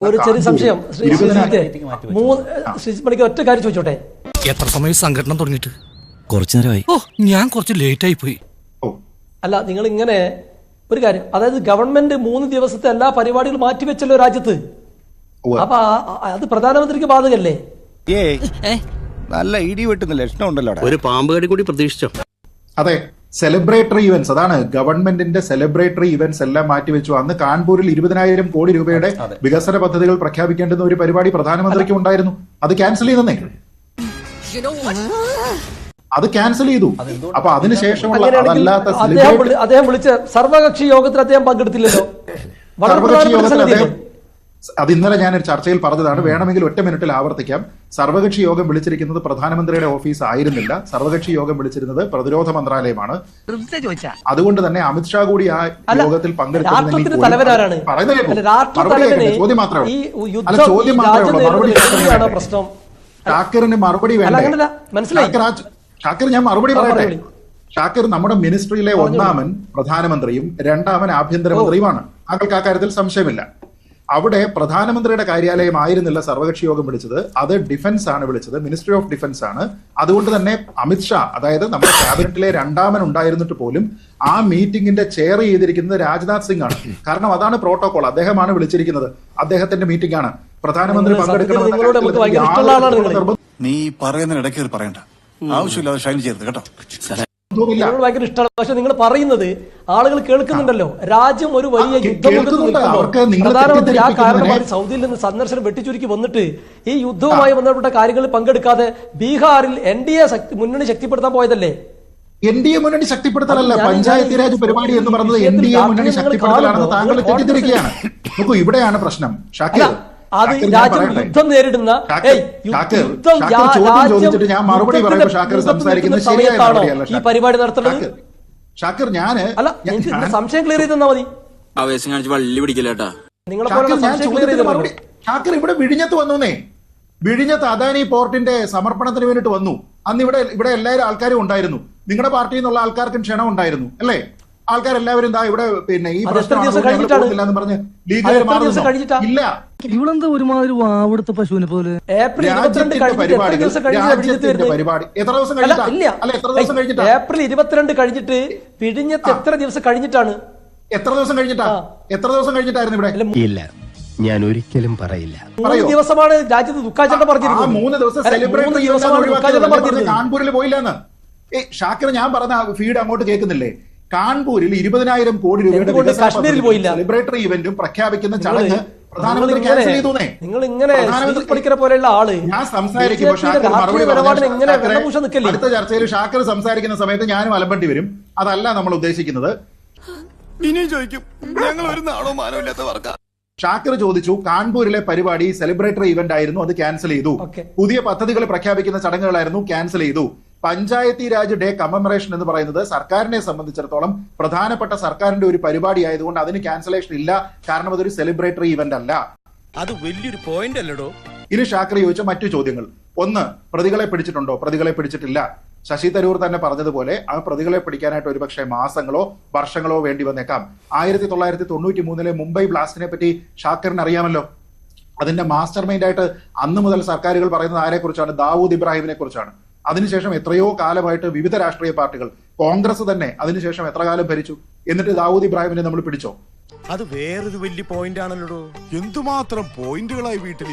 ഒരു ചെറിയ സംശയം ശ്രീജിത്ത് ഒറ്റ കാര്യം ചോദിച്ചോട്ടെ. എത്ര സമയം സംഘടന തുടങ്ങിയിട്ട്? കുറച്ചു നേരമായി. ഓ, ഞാൻ കുറച്ച് ലേറ്റ് ആയി പോയി. അല്ല, നിങ്ങൾ ഇങ്ങനെ ഒരു കാര്യം, അതായത് ഗവൺമെന്റ് 3 ദിവസത്തെ എല്ലാ പരിപാടികളും മാറ്റിവെച്ചല്ലോ രാജ്യത്ത്. അപ്പൊ അത് പ്രധാനമന്ത്രിക്ക് ബാധകല്ലേ? നല്ല ഇടി വെട്ടുന്ന ലക്ഷണം ഉണ്ടല്ലോ. ഒരു പാമ്പ് കടി കൂടി പ്രതീക്ഷിച്ചോ? അതെ, സെലിബ്രേറ്ററി ഇവന്റ്സ്, അതാണ് ഗവൺമെന്റിന്റെ സെലിബ്രേറ്ററി ഇവന്റ്സ് എല്ലാം മാറ്റിവെച്ചു. അന്ന് കാൺപൂരിൽ 20,000 കോടി രൂപയുടെ വികസന പദ്ധതികൾ പ്രഖ്യാപിക്കേണ്ടുന്ന ഒരു പരിപാടി പ്രധാനമന്ത്രിക്ക് ഉണ്ടായിരുന്നു. അത് ക്യാൻസൽ ചെയ്തെന്നേ, അത് ക്യാൻസൽ ചെയ്തു. അപ്പൊ അതിനുശേഷമുള്ള അതല്ലാത്ത അദ്ദേഹം വിളിച്ച സർവകക്ഷി യോഗത്തിൽ അദ്ദേഹം പങ്കെടുത്തില്ലല്ലോ. സർവകക്ഷി യോഗത്തിൽ അദ്ദേഹം, അത് ഇന്നലെ ഞാൻ ഒരു ചർച്ചയിൽ പറഞ്ഞതാണ്, വേണമെങ്കിൽ ഒറ്റ മിനിറ്റിൽ ആവർത്തിക്കാം. സർവകക്ഷി യോഗം വിളിച്ചിരിക്കുന്നത് പ്രധാനമന്ത്രിയുടെ ഓഫീസ് ആയിരുന്നില്ല. സർവകക്ഷി യോഗം വിളിച്ചിരുന്നത് പ്രതിരോധ മന്ത്രാലയമാണ്. അതുകൊണ്ട് തന്നെ അമിത്ഷാ കൂടി ആ യോഗത്തിൽ പങ്കെടുത്തിരുന്നെങ്കിൽ ചോദ്യം മാത്രമേ ഉള്ളൂ, മറുപടി ഷാക്കിറിന് മറുപടി വേണ്ട. ഷാക്കിർ, ഞാൻ മറുപടി പറയട്ടെ. ഷാക്കിർ നമ്മുടെ മിനിസ്ട്രിയിലെ ഒന്നാമൻ പ്രധാനമന്ത്രിയും രണ്ടാമൻ ആഭ്യന്തരമന്ത്രിയുമാണ്. താങ്കൾക്ക് ആ കാര്യത്തിൽ സംശയമില്ല. അവിടെ പ്രധാനമന്ത്രിയുടെ കാര്യാലയം ആയിരുന്നില്ല സർവകക്ഷി യോഗം വിളിച്ചത്, അത് ഡിഫൻസ് ആണ് വിളിച്ചത്, മിനിസ്ട്രി ഓഫ് ഡിഫൻസ് ആണ്. അതുകൊണ്ട് തന്നെ അമിത്ഷാ, അതായത് നമ്മുടെ ക്യാബിനറ്റിലെ രണ്ടാമൻ ഉണ്ടായിരുന്നിട്ട് പോലും ആ മീറ്റിംഗിന്റെ ചെയർ ചെയ്തിരിക്കുന്നത് രാജ്നാഥ് സിംഗ് ആണ്. കാരണം അതാണ് പ്രോട്ടോകോൾ, അദ്ദേഹമാണ് വിളിച്ചിരിക്കുന്നത്, അദ്ദേഹത്തിന്റെ മീറ്റിംഗ് ആണ്. പ്രധാനമന്ത്രി പങ്കെടുക്കണം. നീ പറയുന്നതിനിടയ്ക്ക് പറയണ്ട, ആവശ്യമില്ലാതെ ഷൈൻ ചെയ്യരുത് കേട്ടോ. ഭയങ്കര ഇഷ്ടമാണ്. പക്ഷെ നിങ്ങൾ പറയുന്നത് ആളുകൾ കേൾക്കുന്നുണ്ടല്ലോ. രാജ്യം ഒരു വലിയ പ്രധാനമന്ത്രി ആ കാരണമായി സൗദിയിൽ നിന്ന് സന്ദർശനം വെട്ടിച്ചുരുക്കി വന്നിട്ട് ഈ യുദ്ധവുമായി ബന്ധപ്പെട്ട കാര്യങ്ങളിൽ പങ്കെടുക്കാതെ ബീഹാറിൽ NDA മുന്നണി ശക്തിപ്പെടുത്താൻ പോയതല്ലേ? NDA മുന്നണി ശക്തിപ്പെടുത്തലല്ല, പഞ്ചായത്ത് രാജ് പരിപാടി എന്ന് പറയുന്നത് NDA മുന്നണി ശക്തിപ്പെടുത്തലാണെന്ന് താങ്കൾ തെറ്റിദ്ധരിക്കുകയാണ്. നോക്കൂ, ഇവിടെയാണ് പ്രശ്നം. ഷാക്കിർ, അത് രാജ്യം യുദ്ധം നേരിടുന്ന ഞാൻ മറുപടി പറയുമ്പോൾ ഷാക്കിർ സംസാരിക്കുന്നത് ശരിയായ മറുപടിയല്ല. ഈ പരിപാടി നടത്തുന്നത് ഷാക്കിർ, സംശയം ക്ലിയർ ചെയ്ത് തന്നാ മതി. ഷാക്കിർ ഇവിടെ വിഴിഞ്ഞത്ത് വന്നേ, വിഴിഞ്ഞത്ത് അദാനി പോർട്ടിന്റെ സമർപ്പണത്തിന് വേണ്ടിട്ട് വന്നു. അന്ന് ഇവിടെ എല്ലാവരും ആൾക്കാരും ഉണ്ടായിരുന്നു. നിങ്ങളുടെ പാർട്ടിയിൽ നിന്നുള്ള ആൾക്കാർക്കും ക്ഷണം ഉണ്ടായിരുന്നു അല്ലേ? ആൾക്കാരെല്ലാവരും ഇവിടെ പിന്നെ ഈ പ്രശ്നം പറഞ്ഞ് ലീഗുകാർ ഇല്ല. ഇവളെന്താ ഒരുമാതിരി വാവെടുത്ത പശുവിനെ പോലെ. ഏപ്രിൽ 22 കഴിഞ്ഞിട്ട് വിഴിഞ്ഞത്ത് എത്ര ദിവസം കഴിഞ്ഞിട്ടാണ്? എത്ര ദിവസം കഴിഞ്ഞിട്ടായിരുന്നു ഇവിടെ? ഇല്ല, ഞാൻ ഒരിക്കലും പറയില്ല. 3 ദിവസമാണ് രാജ്യത്ത് ദുഃഖാചരണം പറഞ്ഞിരുന്നത്. 3 ദിവസം കാൺപൂരിൽ പോയില്ലെന്ന്. ഷാക്കിർ, ഞാൻ പറഞ്ഞ ഫീഡ് അങ്ങോട്ട് കേൾക്കുന്നില്ലേ? കാൺപൂരിൽ 20,000 കോടി രൂപയുടെ കാശ്മീരിൽ പോയില്ല. സെലിബ്രേറ്ററി ഇവന്റും പ്രഖ്യാപിക്കുന്ന ചടങ്ങ് പ്രധാനമന്ത്രി ക്യാൻസൽ ചെയ്തു. നിങ്ങൾ ഇങ്ങനെ പഠിക്കുന്ന പോലെയുള്ള ആള് ഞാൻ സംസാരിക്കുമ്പോൾ അടുത്ത ചർച്ചയിൽ ഷാക്കിർ സംസാരിക്കുന്ന സമയത്ത് ഞാനും അലമ്പണ്ടി വരും. അതല്ല നമ്മൾ ഉദ്ദേശിക്കുന്നത്. ഇനി ചോദിക്കും, ഞങ്ങൾ ഒരു നാടോ മാനമില്ലാത്ത വർക്കാ. ഷാക്കിർ ചോദിച്ചു, കാൺപൂരിലെ പരിപാടി സെലിബ്രേറ്ററി ഇവന്റ് ആയിരുന്നു, അത് ക്യാൻസൽ ചെയ്തു. പുതിയ പദ്ധതികൾ പ്രഖ്യാപിക്കുന്ന ചടങ്ങുകളായിരുന്നു, ക്യാൻസൽ ചെയ്തു. പഞ്ചായത്തി രാജ് ഡേ കമ്മമറേഷൻ എന്ന് പറയുന്നത് സർക്കാരിനെ സംബന്ധിച്ചിടത്തോളം പ്രധാനപ്പെട്ട സർക്കാരിന്റെ ഒരു പരിപാടി ആയതുകൊണ്ട് അതിന് ക്യാൻസലേഷൻ ഇല്ല, കാരണം അതൊരു സെലിബ്രേറ്ററി ഇവന്റ് അല്ല. അത് വലിയൊരു പോയിന്റ് അല്ലടോ. ഇനി ഷാക്കിർ ചോദിച്ച മറ്റു ചോദ്യങ്ങൾ. ഒന്ന്, പ്രതികളെ പിടിച്ചിട്ടുണ്ടോ? പ്രതികളെ പിടിച്ചിട്ടില്ല. ശശി തരൂർ തന്നെ പറഞ്ഞതുപോലെ ആ പ്രതികളെ പിടിക്കാനായിട്ട് ഒരുപക്ഷെ മാസങ്ങളോ വർഷങ്ങളോ വേണ്ടി വന്നേക്കാം. 1993 മുംബൈ ബ്ലാസ്റ്റിനെ പറ്റി ഷാക്കിറിന് അറിയാമല്ലോ. അതിന്റെ മാസ്റ്റർ മൈൻഡ് ആയിട്ട് അന്ന് മുതൽ സർക്കാരുകൾ പറയുന്നത് ആരെക്കുറിച്ചാണ്? ദാവൂദ് ഇബ്രാഹിമിനെ കുറിച്ചാണ്. അതിനുശേഷം എത്രയോ കാലമായിട്ട് വിവിധ രാഷ്ട്രീയ പാർട്ടികൾ, കോൺഗ്രസ് തന്നെ അതിനുശേഷം എത്ര കാലം ഭരിച്ചു, എന്നിട്ട് ദാവൂദ് ഇബ്രാഹിമിനെ നമ്മൾ പിടിച്ചോ? അത് വേറൊരു വലിയ പോയിന്റ് ആണല്ലോ. എന്തുമാത്രം പോയിന്റുകളായി വീട്ടിൽ.